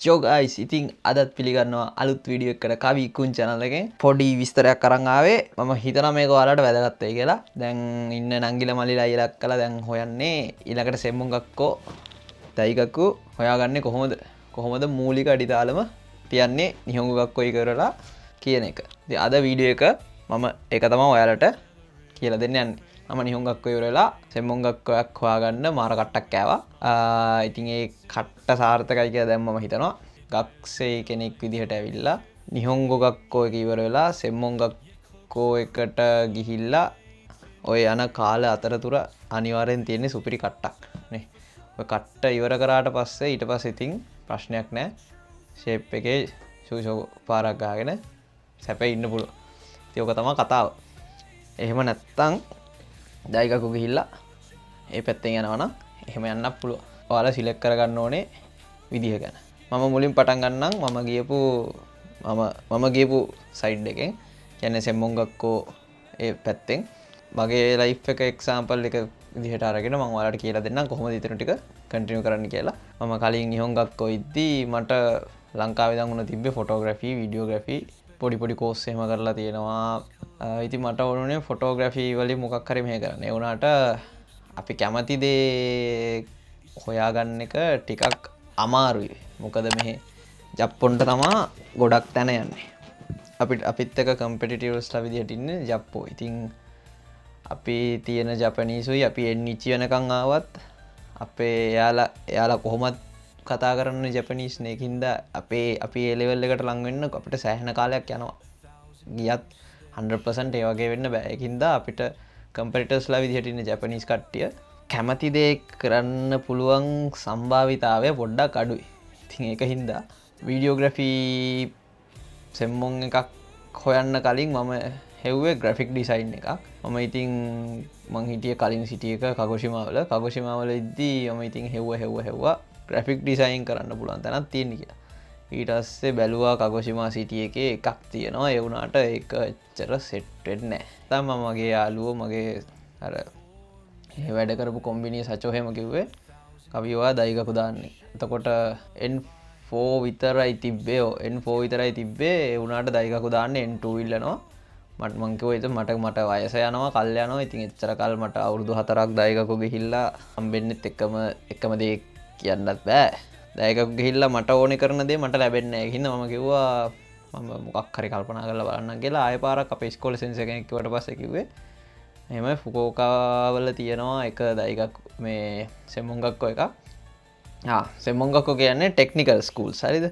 යෝ ගයිස් ඉතින් අදත් පිළිගන්නවා අලුත් වීඩියෝ එකකට කවි කුන් channel එකෙන් පොඩි විස්තරයක් අරන් ආවේ මම හිතනවා මේක ඔයාලට වැදගත් වෙයි කියලා. දැන් ඉන්න නංගිලා මල්ලිලා අයියලා අක්කලා දැන් හොයන්නේ ඊළඟට සෙම්මුංගක්කෝ දයිගක්කු හොයාගන්නේ කොහොමද මූලික අඩිතාලම තියන්නේ නිහොංගුගක්කෝ ඉවරලා කියන එක. ඉතින් අද වීඩියෝ එක මම ඒක තමයි ඔයාලට කියලා දෙන්න යන්නේ. මම නිහොංගක්කෝ ඉවරලා සෙම්මුංගක්කෝයක් හොයාගන්න මාර කට්ටක් කෑවා. ඉතින් ඒ කට්ට සාර්ථකයි කියලා දැන් මම හිතනවා. ගක්සේ කෙනෙක් විදිහට ඇවිල්ලා නිහොංගොගක්කෝ එක ඉවර වෙලා සෙම්මුංගක්කෝ එකට ගිහිල්ලා ඔය යන කාල අතරතුර අනිවාර්යෙන් තියෙන්නේ සුපිරි කට්ටක් නේ. ඔය කට්ට ඉවර කරාට පස්සේ ඊට පස්සේ ඉතින් ප්‍රශ්නයක් නැහැ. ෂේප් එකේ ෂූෂෝ පාරක් ගාගෙන සැපේ ඉන්න පුළුවන්. ඉතින් ඔක තමයි කතාව. එහෙම නැත්තම් දයිගකු ගිහිල්ලා ඒ පැත්තෙන් යනවනම් එහෙම යන්නත් පුළුවන්. ඔයාලා සිලෙක්ට් කරගන්න ඕනේ විදිහ ගැන. මම මුලින් පටන් ගන්නම් මම ගියපු සයිඩ් එකෙන්. කියන්නේ සෙම්මුංගක්කෝ ඒ පැත්තෙන් මගේ ලයිෆ් එක එක්සැම්පල් එක විදිහට අරගෙන මම ඔයාලට කියලා දෙන්නම් කොහොමද ඊටු ටික කන්ටිනියු කරන්න කියලා. මම කලින් නිහොංගක්කෝ ඉද්දී මට ලංකාවේ ඉඳන් උන තිබ්බේ ෆොටෝග්‍රැෆි, වීඩියෝග්‍රැෆි පොඩි කෝස් එහෙම කරලා තියෙනවා. ඉතින් මට ඕනුනේ ෆොටෝග්‍රැෆි වලින් මොකක් හරි මෙහෙ කරන්න. ඒ වුණාට අපි කැමති දේ හොයාගන්න එක ටිකක් අමාරුයි. මොකද මෙහෙ ජප්පොන්ට තමා ගොඩක් තැන යන්නේ. අපිත් එක කම්පිටිටිව්ස්ලා විදිහට ඉන්නේ ජප්පෝ. ඉතින් අපි තියෙන ජපනීසුයි අපි එන්නිච්චි වෙනකන් ආවත් අපේ එයාලා කොහොමත් කතා කරන්න ජපනීස් නේකින්ද අපි ඒ ලෙවල් එකට ලං වෙන්න අපිට සෑහෙන කාලයක් යනවා. ගියත් 100% ඒ වගේ වෙන්න බෑ. ඒකින්ද අපිට කම්පිටිටර්ස්ලා විදිහට ඉන්න ජපනීස් කට්ටිය කැමති දේ කරන්න පුළුවන් සම්භාවිතාවය පොඩ්ඩක් අඩුයි. ඉතින් ඒක හින්දා වීඩියෝග්‍රැෆි සෙම්මොන් එකක් හොයන්න කලින් මම හෙව්වේ ග්‍රැෆික් ඩිසයින් එකක්. මම ඉතින් මං හිටියේ කලින් සිටි එක කගොෂිමාවල ඉද්දී මම ඉතින් හෙව්වා ග්‍රැෆික් ඩිසයින් කරන්න පුළුවන් තැනක් තියෙන කියලා. ඊට පස්සේ බැලුවා කගොෂිමා සිටි එකේ එකක් තියෙනවා. ඒ වුණාට ඒක එච්චර සෙට් වෙන්නේ නැහැ. තමයි මගේ යාළුවෝ මගේ අර ඒ වැඩ කරපු කොම්බිනිය සචෝ එහෙම කිව්වේ කවිවා දයිගකු දාන්නේ. එතකොට N4 විතරයි තිබ්බේ. N4 විතරයි තිබ්බේ. ඒ වුණාට දයිගකු දාන්නේ N2 ඉල්ලනවා. මං කිව්වා ඒක මට වයස යනවා කල් යනවා. ඉතින් එච්චර කල් මට අවුරුදු 4ක් දයිගකු ගිහිල්ලා හම්බෙන්නෙත් එකම දේ කියන්නත් බෑ. දයිගකු ගිහිල්ලා මට ඕනේ කරන දේ මට ලැබෙන්නේ නැහැ. ඒ හින්දා මම කිව්වා මම මොකක් හරි කල්පනා කරලා බලන්නම් කියලා. ආයෙ පාරක් අපේ ඉස්කෝලේ සෙන්සර් කෙනෙක් කිව්වට පස්සේ කිව්වේ එහෙම ෆුකුෝකාවල තියෙනවා එක දයිගකු මේ සෙම්මුංගක්කෝ එකක්. සෙම්මුංගක්කෝ කියන්නේ ටෙක්නිකල් ස්කූල්ස්. හරිද?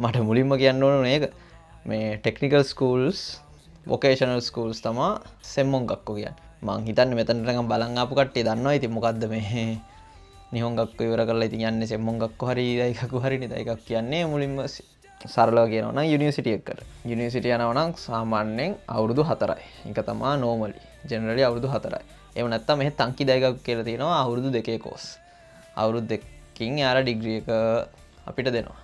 මට මුලින්ම කියන්න ඕන මේක. මේ ටෙක්නිකල් ස්කූල්ස් වොකේෂනල් ස්කූල්ස් තමා සෙම්මුංගක්කෝ කියන්නේ. මං හිතන්නේ මෙතනට නිකන් බලන් ආපු කට්ටිය දන්නවා. ඉතින් මොකද්ද මේ නිහොංගක්කෝ ඉවර කරලා ඉතින් යන්නේ සෙම්මුංගක්කෝ හරි දයිගකු හරි නේ. දයිගක් කියන්නේ මුලින්ම සරලව කියනවා නම් යුනිවර්සිටි එකකට. යුනිවර්සිටි යනවා නම් සාමාන්‍යයෙන් අවුරුදු 4යි. ඒක තමයි නෝමලි. ජෙනරලි අවුරුදු 4යි. එහෙම නැත්නම් මෙහෙ තංකි දයිගක් කියලා තියෙනවා අවුරුදු 2 කෝස්. අවුරුදු 2කින් යාර ඩිග්‍රී එක අපිට දෙනවා.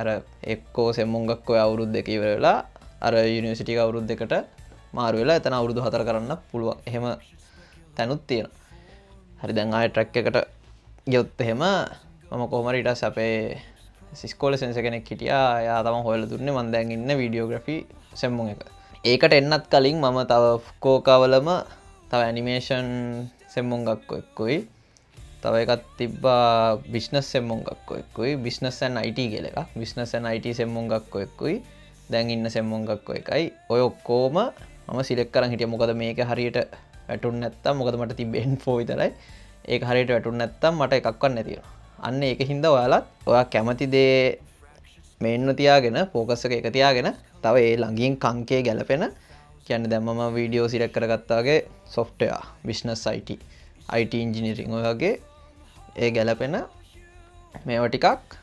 අර එක්කෝ සෙම්මුංගක්කෝ අවුරුදු 2 ඉවර වෙලා අර යුනිවර්සිටි එක අවුරුදු 2කට මාරු වෙලා එතන අවුරුදු 4 කරන්න පුළුවන්. එහෙම තැනුත් තියෙනවා. හරි දැන් ආයෙ ට්‍රැක් එකට ගියොත් එහෙම මම කොහොම හරි ඊට පස්සේ අපේ ඉස්කෝලේ සෙන්සර් කෙනෙක් හිටියා. එයා තමයි හොයලා දුන්නේ මම දැන් ඉන්න වීඩියෝග්‍රැෆි සෙම්මුන් එක. ඒකට එන්නත් කලින් මම තව ෆුකුෝකාවලම තව ඇනිමේෂන් සෙම්මුංගක්කෝ එක්කුයි. තව එකක් තිබ්බා බිස්නස් සෙම්මුංගක්කෝ එක්කුයි. බිස්නස් ඇන් IT කියලා එකක්. Business and IT සෙම්මුංගක්කෝ එක්කුයි. දැන් ඉන්න සෙම්මුංගක්කෝ එකයි. ඔය ඔක්කොම මම සිලෙක්ට් කරන් හිටියා. මොකද මේක හරියට වැටුන්නේ නැත්තම් මොකද මට තිබ්බේ N4 විතරයි. ඒක හරියට වැටුන්නේ නැත්තම් මට එකක්වත් නැති වෙනවා. අන්න ඒක හින්දා ඔයා කැමති දේ මේන්න තියාගෙන ෆෝකස් එක තියාගෙන තව ඒ ළඟින් කංකේ ගැලපෙන කියන්නේ දැන් මම වීඩියෝ සිලෙක්ට් කරගත්තා වගේ software business IT engineering ඔය වගේ ඒ ගැලපෙන මේවා ටිකක්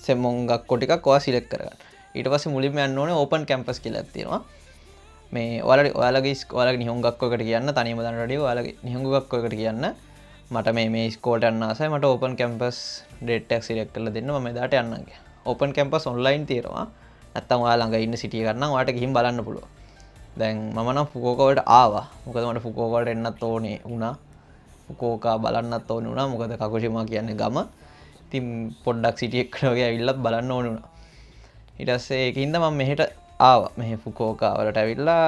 සෙම්මුංගක්කෝ ටිකක් ඔයා සිලෙක්ට් කරගන්න. ඊට පස්සේ මුලින්ම යන්න ඕනේ open campus කියලා එකක් තියෙනවා. මේ ඔයාලගේ නිහොංගක්කෝ එකට කියන්න තනියම දාන්න රෙඩි ඔයාලගේ නිහොංගක්කෝ එකට කියන්න මට මේ ඉස්කෝලේට යන්න ආසයි මට ඕපන් කැම්පස් ඩේට් එකක් සිලෙක්ට් කරලා දෙන්න මම එදාට යන්නම් කියලා. ඕපන් කැම්පස් ඔන්ලයින් තියෙනවා. නැත්තම් ඔයා ළඟ ඉන්න සිටි එක නම් ඔයාට ගිහින් බලන්න පුළුවන්. දැන් මම නම් ෆුකුෝකා වලට ආවා. මොකද මට ෆුකුෝකා වලට එන්නත් ඕනේ වුණා. ෆුකුෝකා බලන්නත් ඕනේ වුණා. මොකද කගොෂිමා කියන්නේ ගම. ඉතින් පොඩ්ඩක් සිටි එක්කන වගේ ඇවිල්ලත් බලන්න ඕන වුණා. ඊට පස්සේ ඒකින්ද මම මෙහෙට ආවා. මෙහෙ ෆුකුෝකා වලට ඇවිල්ලා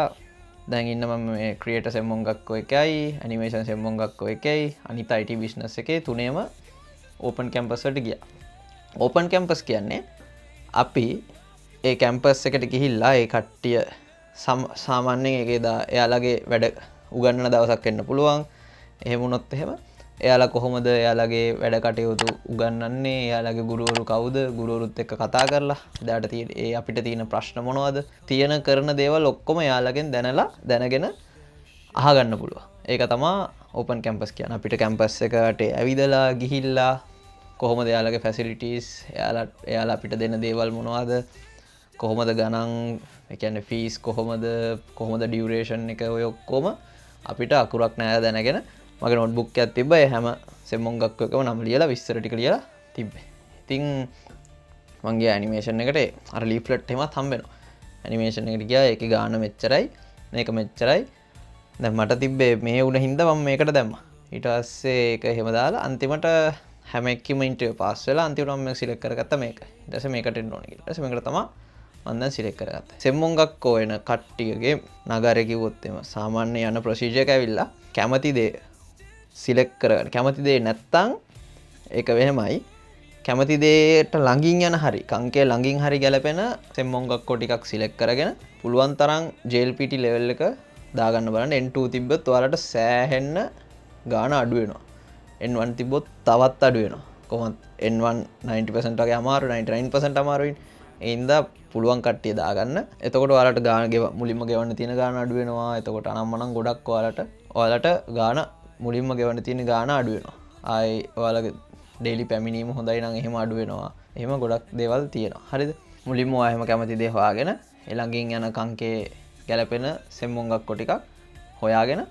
දැන් ඉන්න මම මේ ක්‍රියේටර් සෙම්මොන්ගක්කෝ එකයි ඇනිමේෂන් සෙම්මොන්ගක්කෝ එකයි අනිත් IT බිස්නස් එකේ තුනේම ඕපන් කැම්පස් වලට ගියා. ඕපන් කැම්පස් කියන්නේ අපි ඒ කැම්පස් එකට ගිහිල්ලා ඒ කට්ටිය සාමාන්‍යයෙන් එයාලගේ වැඩ උගන්නන දවසක් එන්න පුළුවන්. එහෙම වුණොත් එහෙම එයාලා කොහොමද එයාලගේ වැඩ කටයුතු උගන්වන්නේ, එයාලගේ ගුරුවරු කවුද, ගුරුවරුත් එක්ක කතා කරලා එදාට තියෙන අපිට තියෙන ප්‍රශ්න මොනවද, තියෙන කරන දේවල් ඔක්කොම එයාලගෙන් දැනගෙන අහගන්න පුළුවන්. ඒක තමයි ඕපන් කැම්පස් කියන්නේ. අපිට කැම්පස් එකට ඇවිදලා ගිහිල්ලා කොහොමද එයාලගේ ෆැසිලිටිස්, එයාලා අපිට දෙන දේවල් මොනවද, කොහොමද ගණන්, ඒ කියන්නේ ෆීස් කොහොමද ඩියුරේෂන් එක, ඔය ඔක්කොම අපිට අකුරක් නෑ දැනගෙන මගේ නෝට්බුක් එකක් තිබ්බා. ඒ හැම සෙම්මොන්ගක්කෝ එකම නම ලියලා විස්තර ටික ලියලා තිබ්බේ. ඉතින් මං ගියා ඇනිමේෂන් එකට. අර ලීෆ්ලට් එහෙමත් හම්බෙනවා. ඇනිමේෂන් එකට ගියා. ඒකේ ගාන මෙච්චරයි, මේක මෙච්චරයි. දැන් මට තිබ්බේ මේ උන හින්දා මම මේකට දැම්මා. ඊට පස්සේ ඒක එහෙම දාලා අන්තිමට හැම එකකම ඉන්ටර්විව් පාස් වෙලා අන්තිමට මම සිලෙක්ට් කරගත්තා මේක. ඊට පස්සේ මේකට එන්න ඕනේ කියලා. ඊට පස්සේ මේකට තමයි මම දැන් සිලෙක්ට් කරගත්තා. සෙම්මොන්ගක්කෝ වෙන කට්ටියගේ නගරේ කිව්වොත් එම සාමාන්‍ය යන ප්‍රොසීජර් එක ඇවිල්ලා කැමති දේ සිලෙක්ට් කරගන්න. කැමති දේ නැත්තම් ඒක වෙනමයි. කැමති දේට ළඟින් යන හරි කංකේ ළඟින් හරි ගැලපෙන සෙම්මොන්ගක්කෝ ටිකක් සිලෙක්ට් කරගෙන පුළුවන් තරම් JLPT level එක දාගන්න බලන්න. N2 තිබ්බොත් ඔයාලට සෑහෙන්න ගාණ අඩු වෙනවා. N1 තිබ්බොත් තවත් අඩු වෙනවා. කොහොමද N1 90% වගේ අමාරු, 99% අමාරුයි. ඒ හින්දා පුළුවන් කට්ටිය දාගන්න. එතකොට ඔයාලට ගාණ මුලින්ම ගෙවන්න තියෙන ගාණ අඩු වෙනවා. එතකොට අනම්මනම් ගොඩක් ඔයාලට ගාණ මුලින්ම ගෙවන්න තියෙන ගාණ අඩු වෙනවා. ආයි ඔයාලගේ ඩේලි පැමිණීම හොඳයි නම් එහෙම අඩු වෙනවා. එහෙම ගොඩක් දේවල් තියෙනවා. හරිද? මුලින්ම ඔයා එහෙම කැමති දේ හොයාගෙන ළඟින් යන කංකේ ගැලපෙන සෙම්මොන්ගක්කෝ ටිකක් හොයාගෙන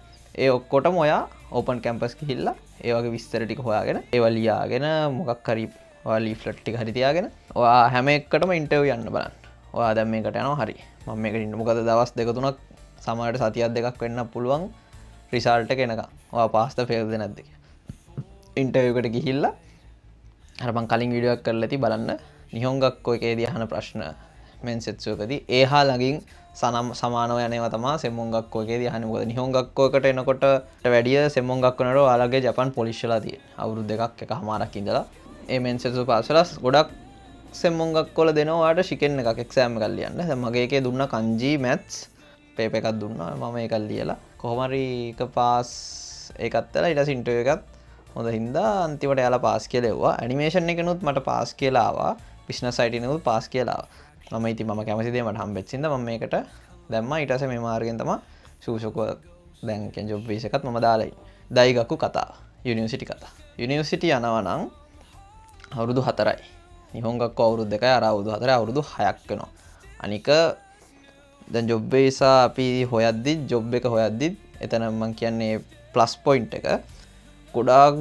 ඒ ඔක්කොටම ඔයා ඕපන් කැම්පස් ගිහිල්ලා ඒ වගේ විස්තර ටික හොයාගෙන ඒවා ලියාගෙන මොකක් හරි ඔයා ලීෆ්ලට් ටික හරි තියාගෙන ඔයා හැම එකකටම ඉන්ටර්විව් යන්න බලන්න. ඔයා දැන් මේකට යනවා හරි. මම මේකට ඉන්න. මොකද දවස් දෙක තුනක් සමහරට සතියක් දෙකක් වෙන්න පුළුවන් රිසල්ට් එක එනකම්. ඔයා පාස්ද ෆේල්ද නැද්ද කියලා. ඉන්ටර්විව් එකට ගිහිල්ලා අර මම කලින් වීඩියෝ එකක් කරලා ඇති බලන්න. නිහොන්ගක්කෝ එකේදී අහන ප්‍රශ්න මෙන්සෙට්සු එකදී ඒහා ළඟින් සමානව යනවා තමයි සෙම්මොන්ගක්කෝ එකේදී අහන්නේ. මොකද නිහොන්ගක්කෝ එකට එනකොට වැඩිය සෙම්මොන්ගක්කෝ නේද ඔයාලගේ ජපාන් පොලිෂ් වෙලා තියෙන්නේ. අවුරුදු දෙකක් එකමාරක් ඉඳලා ඒ මෙන්සෙට්සු පාස් වෙලා ගොඩක් සෙම්මොන්ගක්කෝ වල දෙනවා ඔයාලට ශිකෙන් එකක් එක්සෑම් එකක් ලියන්න. දැන් මගේ එකේ දුන්නා කන්ජි මැත්ස් පේපර් එකක් දුන්නා. මම ඒක ලියලා කොහොම හරි එක පාස් ඒකත් වෙලා ඊට පස්සේ ඉන්ටර්විව් එකත් හොඳ හින්දා අන්තිමට යාලා පාස් කියලා එව්වා. ඇනිමේෂන් එකනොත් මට පාස් කියලා ආවා. බිස්නස් IT නුත් පාස් කියලා ආවා. මම කැමති දේ මට හම්බෙච්ච හින්දා මම මේකට දැම්මා. ඊට පස්සේ මේ මාර්ගෙන් තමයි සූසුකෝ දැන් කියන ජොබ් වීස් එකත් මම දාලා ඉන්නේ. දෛගක්කු කතාව. යුනිවර්සිටි කතාව. යුනිවර්සිටි යනවා නම් අවුරුදු 4යි. නිහොන්ගක්කෝ අවුරුදු 2යි, අර අවුරුදු 4යි අවුරුදු 6ක් වෙනවා. අනික දැන් ජොබ් වීසා අපි හොයද්දි ජොබ් එක හොයද්දි එතන මම කියන්නේ ප්ලස් පොයින්ට් එක ගොඩාක්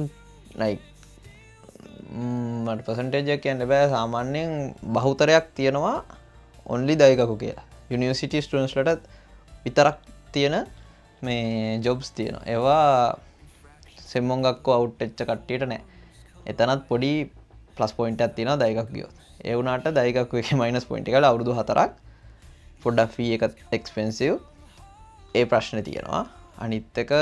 like මට පර්සන්ටේජ් එක කියන්න බෑ. සාමාන්‍යයෙන් බහුතරයක් තියෙනවා only දෛගක්කු කියලා. යුනිවර්සිටි ස්ටුඩන්ට්ස්ලට විතරක් තියෙන මේ ජොබ්ස් තියෙනවා. ඒවා සෙම්මොන්ගක්කෝ අවුට් වෙච්ච කට්ටියට නෑ. එතනත් පොඩි ප්ලස් පොයින්ට් එකක් තියෙනවා දෛගක්කු ගියොත්. ඒ වුණාට දෛගක්කු එකේ මයිනස් පොයින්ට් එකල අවුරුදු 4ක් පොඩ්ඩක් ෆී එක එක්ස්පෙන්සිව්. ඒ ප්‍රශ්නේ තියෙනවා. අනිත් එක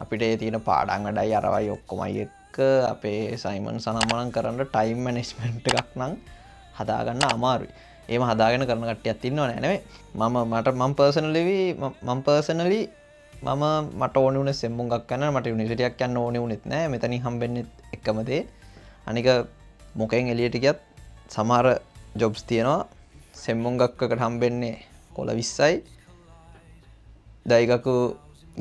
අපිට ඒ තියෙන පාඩම් වැඩයි අරවයි ඔක්කොමයි එක්ක අපේ සයිමන් සනමනන් කරන්න ටයිම් මැනේජ්මන්ට් එකක් නම් හදාගන්න අමාරුයි. එහෙම හදාගෙන කරන කට්ටියක් ඉන්නව නෑ නෙමෙයි. මම පර්සනලි මට ඕනේ උනේ සෙම්මොන්ගක් කරන්න. මට යුනිවර්සිටියක් යන්න ඕනේ උනේත් නෑ. මෙතනින් හම්බෙන්නේ එකම දේ. අනික මොකෙන් එළියට ගියත් සමහර ජොබ්ස් තියෙනවා සෙම්මොන්ගක්කට හම්බෙන්නේ කොළ 20යි. දෛගක්කු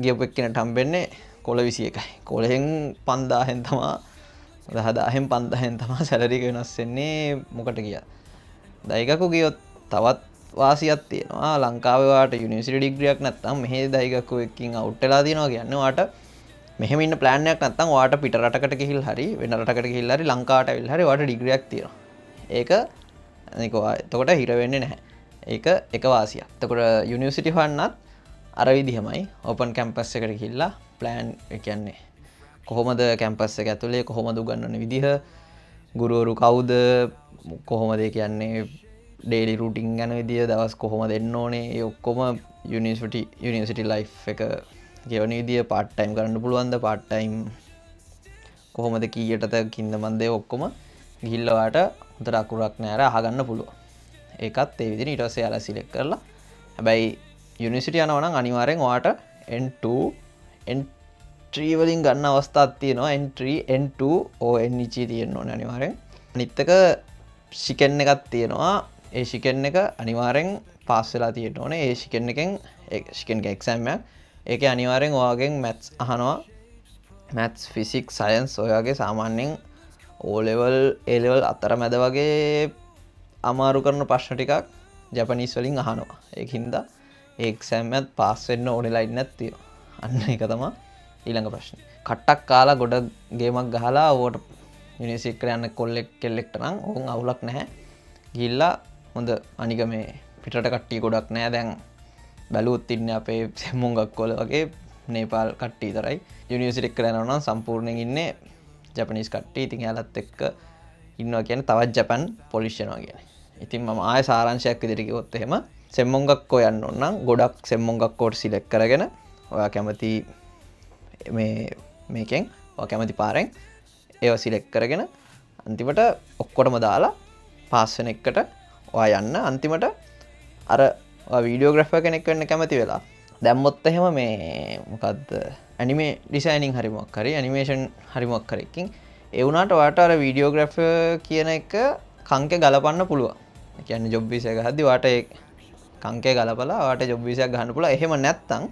ගියපු එක්කෙනාට හම්බෙන්නේ කොළ 21යි. කොළෙන් 5000න් තමා 10000න් 5000න් තමා සැලරි එක වෙනස් වෙන්නේ මොකට ගියා. දෛගක්කු ගියොත් තවත් වාසියක් තියෙනවා. ලංකාවේ වාට යුනිවර්සිටි ඩිග්‍රියක් නැත්නම් මෙහෙ දෛගක්කු එකකින් අවුට් වෙලා තියෙනවා කියන්නේ වාට මෙහෙම ඉන්න ප්ලෑන් එකක් නැත්නම් වාට පිට රටකට ගිහිල් හරි වෙන රටකට ගිහිල් හරි ලංකාවට ඇවිල්ලා හරි වාට ඩිග්‍රියක් තියෙනවා. ඒක අනික එතකොට හිර වෙන්නේ නැහැ. ඒක එක වාසියක්. එතකොට යුනිවර්සිටි හොයන්නත් අර විදිහමයි ඕපන් කැම්පස් එකට ගිහිල්ලා ප්ලෑන් ඒ කියන්නේ කොහොමද කැම්පස් එක ඇතුලේ කොහොමද උගන්වන විදිහ ගුරුවරු කවුද කොහොමද කියන්නේ ඩේලි රුටින් ගැන විදිය දවස් කොහොම දෙන්න ඕනේ ඒ ඔක්කොම යුනිවර්සිටි ලයිෆ් එක ගෙවන විදිය පාට් ටයිම් කරන්න පුළුවන්ද පාට් ටයිම් කොහොමද කීයටද කින්ද මන්දේ ඔක්කොම ගිහිල්ලවාට හොඳට අකුරක් නෑර අහගන්න පුළුව ඒකත් ඒ විදිහට ඊට පස්සේ යාලා සිලෙක්ට් කරලා හැබැයි යුනිවර්සිටි යනවා නම් අනිවාර්යෙන් ඔයාට N2 N3 වලින් ගන්න අවස්ථාවක් තියෙනවා N3 N2 ONE තියෙන්න ඕනේ අනිවාර්යෙන් අනිත් එක ශිකෙන් එකක් තියෙනවා ඒ ශිකෙන් එක අනිවාර්යෙන් පාස් වෙලා තියෙන්න ඕනේ ඒ ශිකෙන් එකෙන් ශිකෙන් එක එක්සෑම් එකක් ඒකේ අනිවාර්යෙන් ඔයාගෙන් මැත්ස් අහනවා මැත්ස් ෆිසික්ස් සයන්ස් ඔයාගේ සාමාන්‍යයෙන් O level A level අතර මැද වගේ අමාරු කරන ප්‍රශ්න ටිකක් ජපනීස් වලින් අහනවා ඒකින්ද ඒ එක්සෑම් එකත් පාස් වෙන්න ඕනෙලා ඉන්නේ නැත්තිය අන්න ඒක තමයි ඊළඟ ප්‍රශ්නේ කට්ටක් කාලා ගොඩ ගේමක් ගහලා ඕකට යුනිවර්සිටි එකට යන්න කොල්ලෙක් කෙල්ලෙක්ට නම් ඕන් අවුලක් නැහැ ගිහිල්ලා හොඳ අනික මේ පිටරට කට්ටිය ගොඩක් නැහැ දැන් බැලුවොත් ඉන්නේ අපේ සෙම්මුංගක් වල වගේ නේපාල් කට්ටිය විතරයි යුනිවර්සිටි එකට යනවා නම් සම්පූර්ණයෙන් ඉන්නේ ජපනීස් කට්ටිය ඉතින් එයාලත් එක්ක ඉන්නවා කියන්නේ තවත් ජපන් පොලිෂ් වෙනවා කියන්නේ ඉතින් මම ආයෙ සාරාංශයක් විදිහට කිව්වොත් එහෙම සෙම්මුංගක්කෝ යන්න ඕන නම් ගොඩක් සෙම්මුංගක්කෝට සිලෙක්ට් කරගෙන ඔයා කැමති මේකෙන් ඔයා කැමති පාරෙන් ඒව සිලෙක්ට් කරගෙන අන්තිමට ඔක්කොටම දාලා පාස් වෙන එකට ඔයා යන්න අන්තිමට අර ඔයා වීඩියෝග්‍රැෆර් කෙනෙක් වෙන්න කැමති වෙලා දැම්මොත් එහෙම මේ මොකද්ද ඇනිමේ ඩිසයිනින් හරි මොකක් හරි ඇනිමේෂන් හරි මොකක් හරි එකකින් ඒ වුණාට ඔයාට අර වීඩියෝග්‍රැෆර් කියන එක කංකේ ගලපන්න පුළුවන්. ඒ කියන්නේ ජොබ් වීසා එක හද්දි ඔයාට ඒ කංකේ ගලපලා ඔයාට ජොබ් වීසා එක ගන්න පුළුවන්. එහෙම නැත්නම්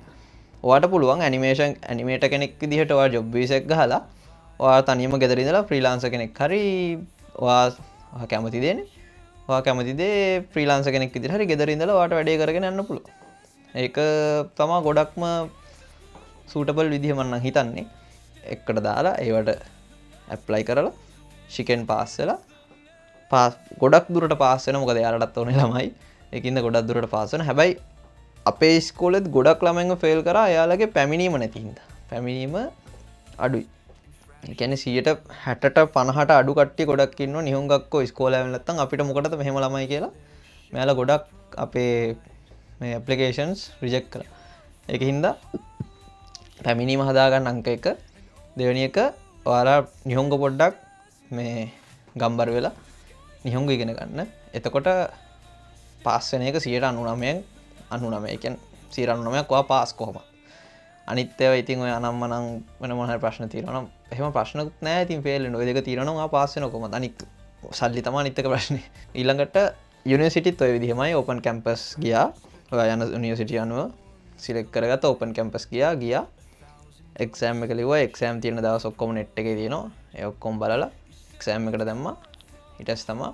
ඔයාට පුළුවන් ඇනිමේටර් කෙනෙක් විදිහට ඔයා ජොබ් වීසා එක ගහලා ඔයා තනියම ගෙදර ඉඳලා ෆ්‍රීලාන්සර් කෙනෙක් හරි ඔයා කැමති දෙන්නේ. ඔයා කැමති දේ ෆ්‍රීලාන්සර් කෙනෙක් විදිහට හරි ගෙදර ඉඳලා ඔයාට වැඩේ කරගෙන යන්න පුළුවන්. ඒක තමයි ගොඩක්ම සූටබල් විදිහ මම නම් හිතන්නේ. එකට දාලා ඒවට ඇප්ලයි කරලා ශිකෙන් පාස් වෙලා ගොඩක් දුරට පාස් වෙන මොකද යාලටත් ඕනේ ළමයි ඒකින්ද ගොඩක් දුරට පාස් වෙන හැබැයි අපේ ඉස්කෝලෙත් ගොඩක් ළමයින්ව ෆේල් කරා එයාලගේ පැමිණීම නැති හින්දා පැමිණීම අඩුයි ඒ කියන්නේ 60ට 50ට අඩු කට්ටිය ගොඩක් ඉන්නවා නිහොංගක්කෝ ඉස්කෝලේ ආවෙ නැත්තම් අපිට මොකටද මෙහෙම ළමයි කියලා මෙයාලා ගොඩක් අපේ මේ ඇප්ලිකේෂන්ස් රිජෙක්ට් කරා ඒකින්ද පැමිණීම හදාගන්න අංක 1 දෙවෙනි එක ඔයාලා නිහොංග පොඩ්ඩක් මේ ගම්බර වෙලා නිහොංග ඉගෙන ගන්න. එතකොට පාස් වෙන එක 99%න් 99 කියන්නේ 99%ක් ඔයා පාස් කොහොමද? අනිත් ඒවා ඉතින් ඔය අනම්මනම් වෙන මොන හරි ප්‍රශ්න තියෙනවා නම් එහෙම ප්‍රශ්නකුත් නැහැ. ඉතින් ෆේල් වෙනවා. ඔය දෙක තියෙනවා නම් ඔයා පාස් වෙනවා කොහොමද? අනිත් සල්ලි තමයි අනිත් එක ප්‍රශ්නේ. ඊළඟට යුනිවර්සිටිත් ඔය විදිහමයි ඕපන් කැම්පස් ගියා. ඔයා යන යුනිවර්සිටි අනුව සිලෙක්ට් කරගත්ත ඕපන් කැම්පස් ගියා. එක්සෑම් එක ලිව්වා එක්සෑම් තියෙන දවස් ඔක්කොම නෙට් එකේ තියෙනවා ඒ ඔක්කොම බලලා එක්සෑම් එකට දැම්මා ඊට පස්සේ තමයි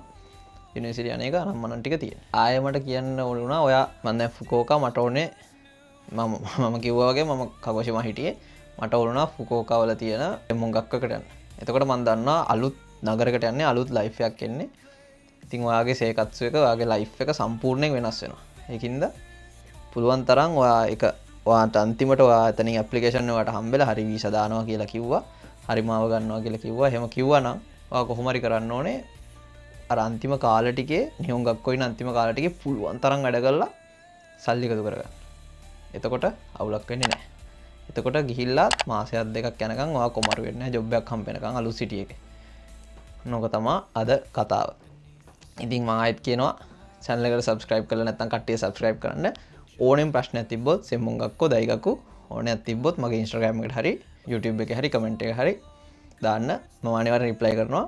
යුනිවර්සිටි යන එක අනම්මනම් ටික තියෙනවා ආයෙ මට කියන්න ඕන වුණා ඔයා මම දැන් ෆුකෝකා මට ඕනේ මම කිව්වා වගේ මම කගෝෂිමා හිටියේ මට ඕන වුණා ෆුකෝකා වල තියෙන මොංගක්කකට යන්න එතකොට මම දන්නවා අලුත් නගරයකට යන්නේ අලුත් ලයිෆ් එකක් එන්නේ ඉතින් ඔයාගේ සේකත්සු එක ඔයාගේ ලයිෆ් එක සම්පූර්ණයෙන් වෙනස් වෙනවා ඒකින්ද පුළුවන් තරම් ඔයා එක ඔයාට අන්තිමට ඔයා එතනින් ඇප්ලිකේෂන් එකට හම්බෙලා හරි වීසා දානවා කියලා කිව්වා හරි මාව ගන්නවා කියලා කිව්වා එහෙම කිව්වා නම් ඔයා කොහොම හරි කරන්න ඕනේ අර අන්තිම කාල ටිකේ නිහොංගක් කොයින අන්තිම කාල ටිකේ පුළුවන් තරම් වැඩ කරලා සල්ලි එකතු කරගන්න. එතකොට අවුලක් වෙන්නේ නැහැ. එතකොට ගිහිල්ලා මාසයක් දෙකක් යනකම් ඔයා කොමාරු වෙන්නේ නැහැ ජොබ් එකක් හම්බ වෙනකම් අලුත් සිටි එකේ. නෝක තමයි අද කතාව. ඉතින් මම ආයෙත් කියනවා channel එකට subscribe කරලා නැත්නම් කට්ටිය subscribe කරන්න. ඕනෙම ප්‍රශ්නයක් තිබ්බොත් සෙම්මුංගක්කෝ දෛගක්කෝ ඕනයක් තිබ්බොත් මගේ Instagram එකට හරි YouTube එකේ හරි comment එකේ හරි දාන්න මම අනිවාර්යෙන් reply කරනවා.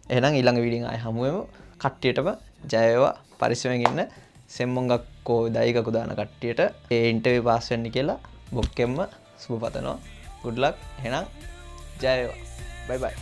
එහෙනම් ඊළඟ වීඩියෝ ආයෙ හමු වෙමු. කට්ටියටම ජය වේවා පරිස්සමෙන් ඉන්න සෙම්මුංගක්කෝ දෛගක්කෝ දාන කට්ටියට ඒ ඉන්ටර්විව් පාස් වෙන්න කියලා බොක්කෙම්ම සුබ පතනවා. good luck. එහෙනම් ජය වේවා. bye bye.